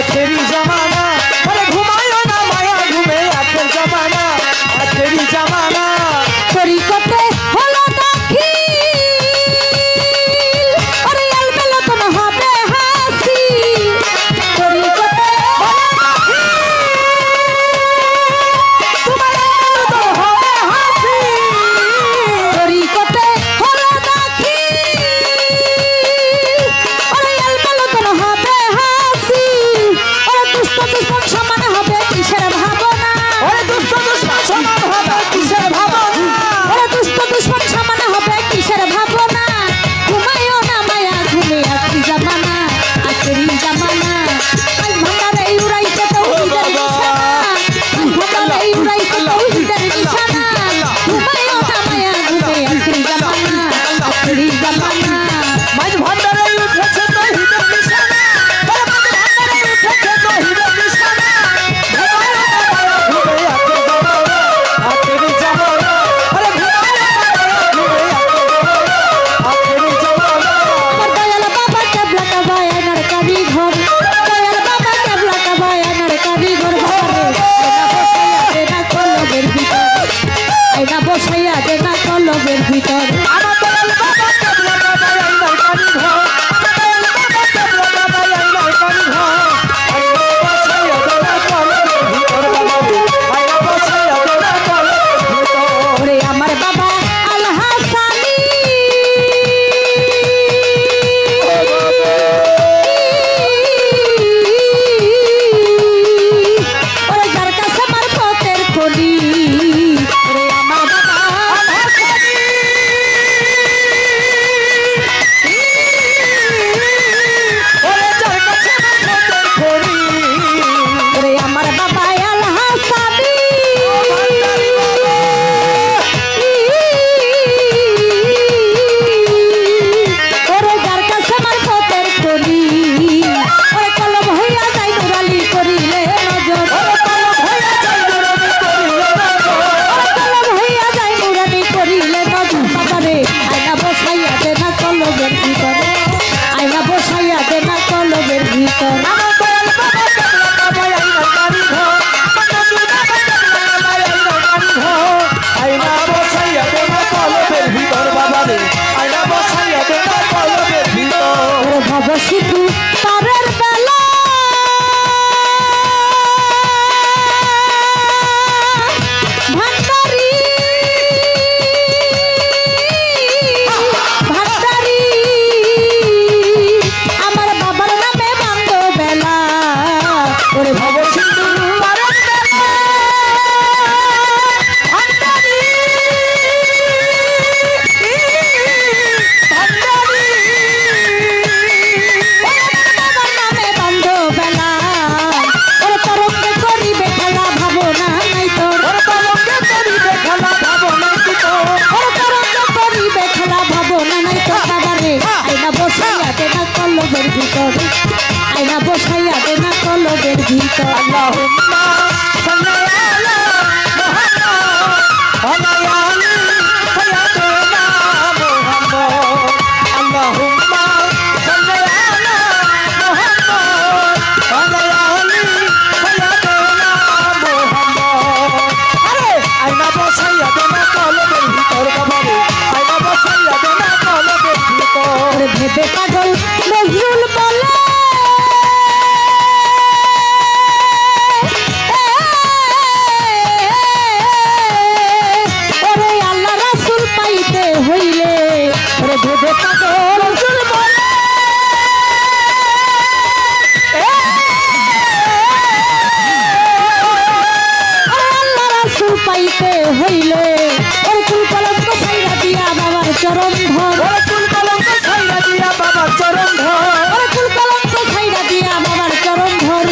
आखिरी जमाना अरे घुमायो ना माया घूमे आखिर जमाना आखिरी जमाना चोरी करते हलो दाखिल अरे अलबेला तुम হবে হাসি चोरी करते हलो दाखिल তোমার তো হবে হাসি चोरी करते हलो दाखिल अरे अलबेला तुम হবে হাসি अरे दुष्ट दुश्मन समान হবে কিসের ভাবনা अरे दुष्ट दुश्मन समान হবে কিসের ভাবনা अरे दुष्ट दुश्मन समान হবে কিসের ভাবনা ঘুমায়ও না মায়া ঘুমে আখরি জামানা আখরি জামানা আজ ভান্ডারে উড়াইছে তৌহিদের নিশানা আজ ভান্ডারে উড়াইছে তৌহিদের নিশানা ঘুমায়ও না মায়া ঘুমে আখরি জামানা আখরি জামানা মাঝ ভান্ডারে উঠেছে তৌহিদের নিশানা আরে মাঝ ভান্ডারে উঠেছে তৌহিদের নিশানা ঘুমায় না মায়া ঘুমে আখেরি জামানা আরে ঘুমায় না মায়া ঘুমে আখেরি জামানা আমার দয়াল বাবা কেবলা কাবায় নরকারি ঘর দয়াল বাবা কেবলা কাবায় নরকারি ঘর আইনা বসাইয়া দে না কলবের ভিতর আমার দয়াল বাবা কেবলা কাবায় নরকারি ঘর আমার দয়াল বাবা কেবলা কাবায় নরকারি ঘর আইনা বসাইয়া দে না কলবের ভিতর বাবা আইনা বসাইয়া দে না কলবের ভিতর ওরে আমার বাবা আল হাসানি ওরে যার কাছে আমার পথের খনি ওরে আমার বাবা আল হাসানি ওরে যার কাছে আমার খনি ওরে আমার বাবা আল হাসানি ওরে যার কাছে আমার পথের খনি ওরে কলম হইয়া যাই নুরালি করিলে নজর ওরে কলম হইয়া যায় নুরানি করিলে নজর কলম হইয়া যাই নুরানি করিলে নজর বাবারে আয়না বসাইয়া দে না কলমের ভিতরে আয়না বসাইয়া দে না কলমের ভিতর আমার দয়াল বাবা কেবলা কাবায় নরকারি ঘর আমার নবী বাবা কেবলা কাবায় নরকারি ঘর আইনা বসাইয়া দে না কলবের ভিতর বাবা রে আইনা বসাইয়া দে না কলবের ভিতর ওরে ভব সিধু তারের বেলা ভান্ডারি ভান্ডারি আমার বাবার নামে বান্ধ বেলা ওরে ভব সিধু তারের বেলা ভান্ডারি বাবার নামে বান্ধ বেলা ওরে তরঙ্গে করিবে খেলা ভাবনা নাই তোর ওরে কলমকে করিবে খেলা ভাবনা কি তো ওরে তরঙ্গে করিবে খেলা ভাবনা নাই তোর বাবারে আয়না বসাইয়া দে না কলবের ভিতর আয়না বসাইয়া দে না কলবের ভিতর আল্লাহুম্মা সাল্লি আলা মুহাম্মদ ওয়া আলা সাইয়্যিদিনা মুহাম্মদ আল্লাহুম্মা সাল্লি আলা মুহাম্মদ ওয়া আলা সাইয়্যিদিনা মুহাম্মদ আরে আইনা বসাইয়া দে না কলবের ভিতর বাবা রে আইনা বসাইয়া দে না কলবের ভিতর ওরে ভেবে পাগল নজরুল বলে ওরে আল্লাহ রাসূল পাইতে হইলে ওরে ভেবে পাগল নজরুল বলে আল্লাহ রাসূল পাইতে হইলে ওরে কুল কলঙ্ক ছাইরা দিয়া বাবার চরণ ধর ওরে কুল কলঙ্ক ছাইরা দিয়া বাবার চরণ ধর ওরে কুল কলঙ্ক ছাইরা দিয়া বাবার চরণ ধর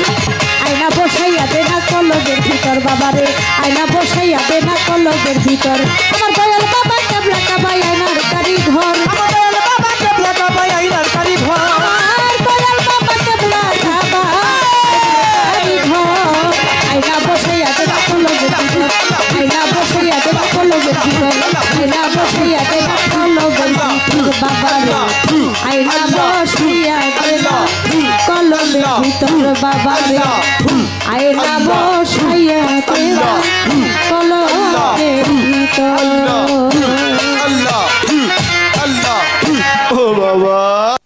আয়না বসাইয়া দে না কলবের ভিতর বাবারে আয়না বসাইয়া দে না কলবের ভিতর আমার দয়াল বাবা কেবলা কাবায় নরকারি ঘর আমার দয়াল বাবা কেবলা কাবায় নরকারি ঘর আমার দয়াল বাবা কেবলা কাবায় ঘর আয়না বসাইয়া দে না কলবের ভিতর আয়না বসাইয়া দে না কলবের ভিতর আয়না বসাইয়া দে না কলবের ভিতর বাবারে আয়না বসাইয়া দে না কলবের ভিতর বাবা রে আয়না বসাইয়া তেরা কলকের ভিতর আল্লাহ আল্লাহ ও বাবা